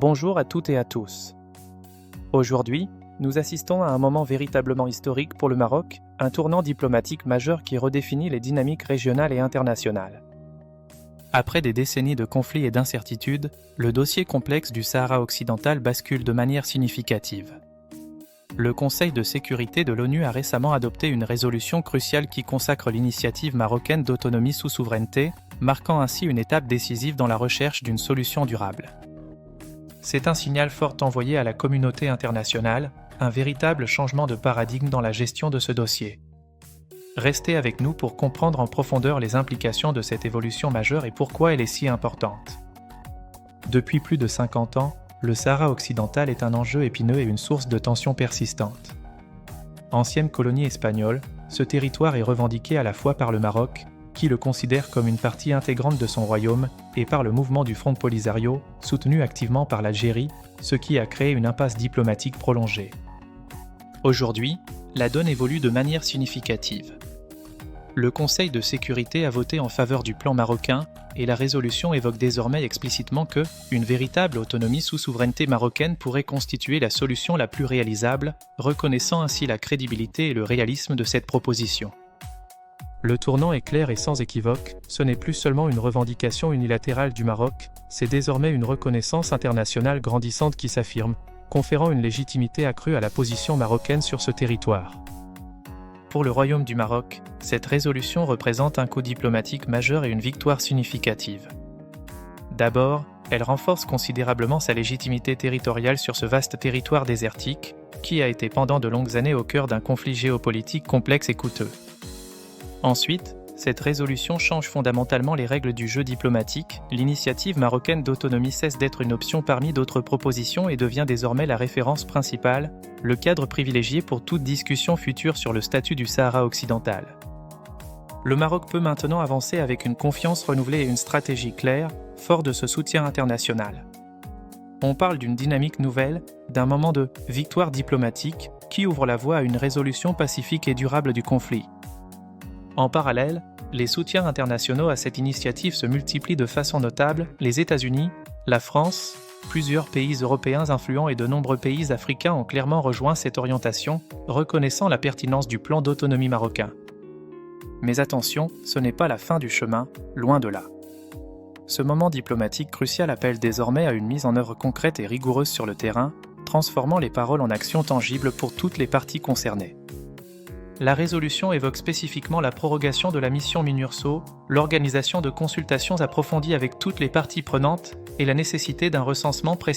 Bonjour à toutes et à tous. Aujourd'hui, nous assistons à un moment véritablement historique pour le Maroc, un tournant diplomatique majeur qui redéfinit les dynamiques régionales et internationales. Après des décennies de conflits et d'incertitudes, le dossier complexe du Sahara occidental bascule de manière significative. Le Conseil de sécurité de l'ONU a récemment adopté une résolution cruciale qui consacre l'initiative marocaine d'autonomie sous souveraineté, marquant ainsi une étape décisive dans la recherche d'une solution durable. C'est un signal fort envoyé à la communauté internationale, un véritable changement de paradigme dans la gestion de ce dossier. Restez avec nous pour comprendre en profondeur les implications de cette évolution majeure et pourquoi elle est si importante. Depuis plus de 50 ans, le Sahara occidental est un enjeu épineux et une source de tensions persistantes. Ancienne colonie espagnole, ce territoire est revendiqué à la fois par le Maroc, qui le considère comme une partie intégrante de son royaume, et par le mouvement du Front Polisario, soutenu activement par l'Algérie, ce qui a créé une impasse diplomatique prolongée. Aujourd'hui, la donne évolue de manière significative. Le Conseil de sécurité a voté en faveur du plan marocain, et la résolution évoque désormais explicitement que une véritable autonomie sous souveraineté marocaine pourrait constituer la solution la plus réalisable, reconnaissant ainsi la crédibilité et le réalisme de cette proposition. Le tournant est clair et sans équivoque, ce n'est plus seulement une revendication unilatérale du Maroc, c'est désormais une reconnaissance internationale grandissante qui s'affirme, conférant une légitimité accrue à la position marocaine sur ce territoire. Pour le Royaume du Maroc, cette résolution représente un coup diplomatique majeur et une victoire significative. D'abord, elle renforce considérablement sa légitimité territoriale sur ce vaste territoire désertique, qui a été pendant de longues années au cœur d'un conflit géopolitique complexe et coûteux. Ensuite, cette résolution change fondamentalement les règles du jeu diplomatique, l'initiative marocaine d'autonomie cesse d'être une option parmi d'autres propositions et devient désormais la référence principale, le cadre privilégié pour toute discussion future sur le statut du Sahara occidental. Le Maroc peut maintenant avancer avec une confiance renouvelée et une stratégie claire, fort de ce soutien international. On parle d'une dynamique nouvelle, d'un moment de « victoire diplomatique » qui ouvre la voie à une résolution pacifique et durable du conflit. En parallèle, les soutiens internationaux à cette initiative se multiplient de façon notable, les États-Unis, la France, plusieurs pays européens influents et de nombreux pays africains ont clairement rejoint cette orientation, reconnaissant la pertinence du plan d'autonomie marocain. Mais attention, ce n'est pas la fin du chemin, loin de là. Ce moment diplomatique crucial appelle désormais à une mise en œuvre concrète et rigoureuse sur le terrain, transformant les paroles en actions tangibles pour toutes les parties concernées. La résolution évoque spécifiquement la prorogation de la mission MINURSO, l'organisation de consultations approfondies avec toutes les parties prenantes et la nécessité d'un recensement précis